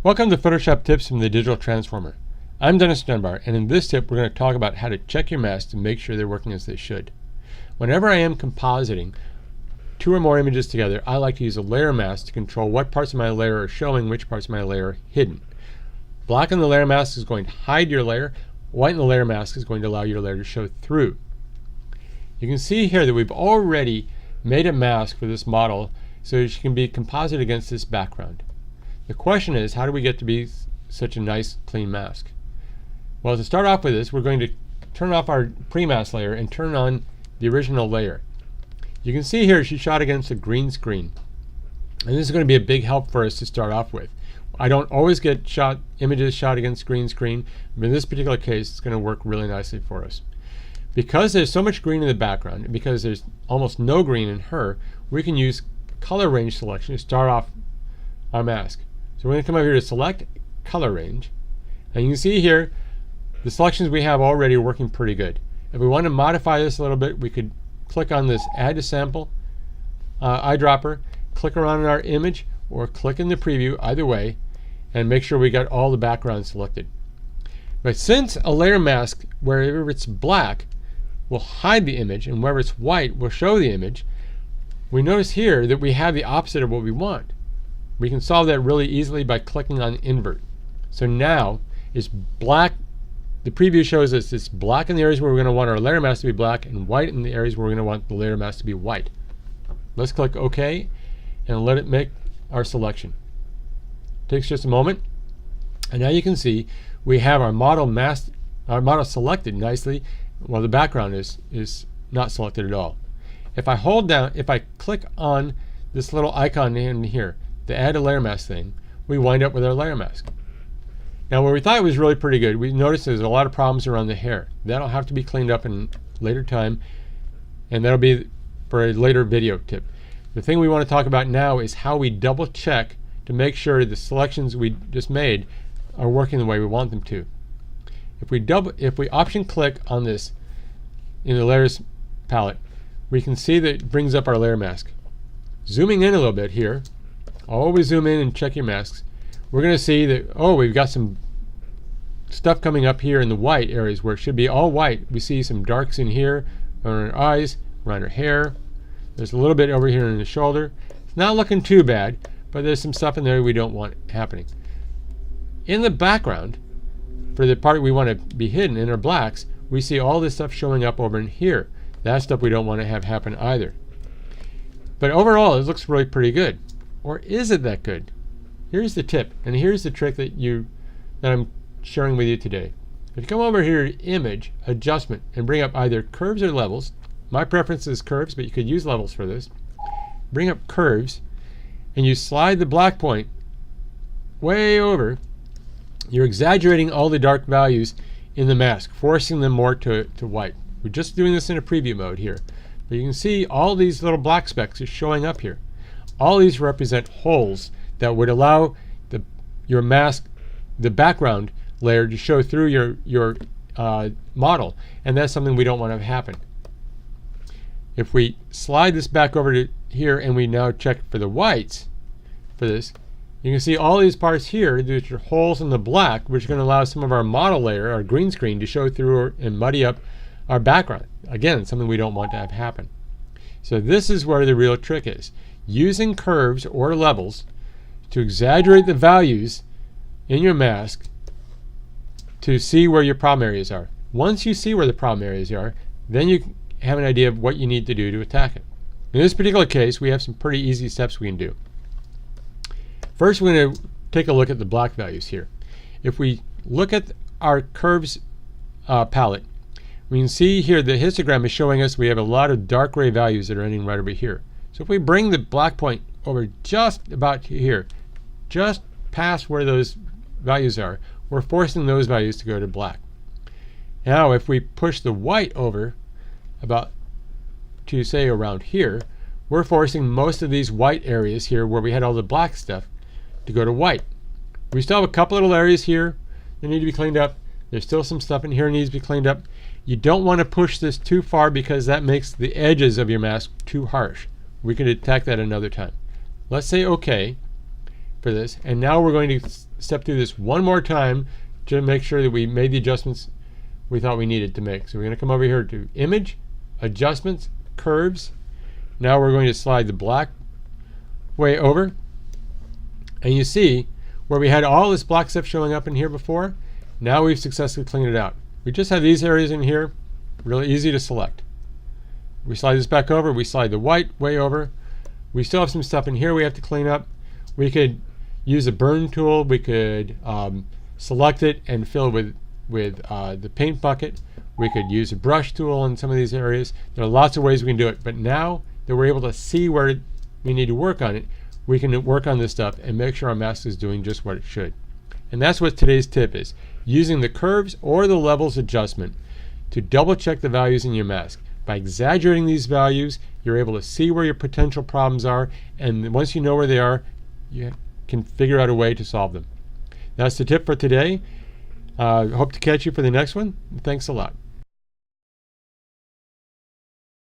Welcome to Photoshop Tips from the Digital Transformer. I'm Dennis Dunbar, and in this tip we're going to talk about how to check your masks to make sure they're working as they should. Whenever I am compositing two or more images together, I like to use a layer mask to control what parts of my layer are showing, which parts of my layer are hidden. Black on the layer mask is going to hide your layer. White in the layer mask is going to allow your layer to show through. You can see here that we've already made a mask for this model so it can be composited against this background. The question is, how do we get to be such a nice, clean mask? Well, to start off with this, we're going to turn off our pre-mask layer and turn on the original layer. You can see here she shot against a green screen. And this is going to be a big help for us to start off with. I don't always get images shot against green screen, but in this particular case, it's going to work really nicely for us. Because there's so much green in the background, and because there's almost no green in her, we can use color range selection to start off our mask. So we're going to come over here to select color range, and you can see here the selections we have already are working pretty good. If we want to modify this a little bit, we could click on this add to sample eyedropper, click around in our image, or click in the preview, either way, and make sure we got all the backgrounds selected. But since a layer mask, wherever it's black, will hide the image, and wherever it's white will show the image, we notice here that we have the opposite of what we want. We can solve that really easily by clicking on invert. So now it's black. The preview shows us it's black in the areas where we're going to want our layer mask to be black and white in the areas where we're going to want the layer mask to be white. Let's click OK and let it make our selection. Takes just a moment, and now you can see we have our model selected nicely while the background is not selected at all. If I click on this little icon in here, the add a layer mask thing, we wind up with our layer mask. Now where we thought it was really pretty good, we noticed there's a lot of problems around the hair. That'll have to be cleaned up in later time, and that'll be for a later video tip. The thing we want to talk about now is how we double check to make sure the selections we just made are working the way we want them to. If we option click on this in the layers palette, we can see that it brings up our layer mask. Zooming in a little bit here, always zoom in and check your masks. We're going to see that, oh, we've got some stuff coming up here in the white areas where it should be all white. We see some darks in here, around her eyes, around her hair. There's a little bit over here in the shoulder. It's not looking too bad, but there's some stuff in there we don't want happening. In the background, for the part we want to be hidden in our blacks, we see all this stuff showing up over in here. That stuff we don't want to have happen either. But overall, it looks really pretty good. Or is it that good? Here's the tip, and here's the trick that I'm sharing with you today. If you come over here to Image, Adjustment, and bring up either curves or levels, my preference is curves, but you could use levels for this. Bring up curves, and you slide the black point way over. You're exaggerating all the dark values in the mask, forcing them more to white. We're just doing this in a preview mode here. But you can see all these little black specks are showing up here. All these represent holes that would allow your mask, the background layer, to show through your model, and that's something we don't want to have happen. If we slide this back over to here and we now check for the whites for this, you can see all these parts here, which are holes in the black, which are going to allow some of our model layer, our green screen, to show through and muddy up our background. Again, something we don't want to have happen. So this is where the real trick is. Using curves or levels to exaggerate the values in your mask to see where your problem areas are. Once you see where the problem areas are, then you have an idea of what you need to do to attack it. In this particular case, we have some pretty easy steps we can do. First, we're going to take a look at the black values here. If we look at our curves palette, we can see here the histogram is showing us we have a lot of dark gray values that are ending right over here. So if we bring the black point over just about here, just past where those values are, we're forcing those values to go to black. Now if we push the white over about to say around here, we're forcing most of these white areas here where we had all the black stuff to go to white. We still have a couple little areas here that need to be cleaned up. There's still some stuff in here that needs to be cleaned up. You don't want to push this too far because that makes the edges of your mask too harsh. We can attack that another time. Let's say OK. for this. And now we're going to step through this one more time to make sure that we made the adjustments we thought we needed to make. So we're going to come over here to Image, Adjustments, Curves. Now we're going to slide the black way over. And you see where we had all this black stuff showing up in here before, now we've successfully cleaned it out. We just have these areas in here, really easy to select. We slide this back over, we slide the white way over. We still have some stuff in here we have to clean up. We could use a burn tool, we could select it and fill it with the paint bucket. We could use a brush tool in some of these areas. There are lots of ways we can do it, but now that we're able to see where we need to work on it, we can work on this stuff and make sure our mask is doing just what it should. And that's what today's tip is, using the curves or the levels adjustment to double check the values in your mask. By exaggerating these values, you're able to see where your potential problems are, and once you know where they are, you can figure out a way to solve them. That's the tip for today. Hope to catch you for the next one. Thanks a lot.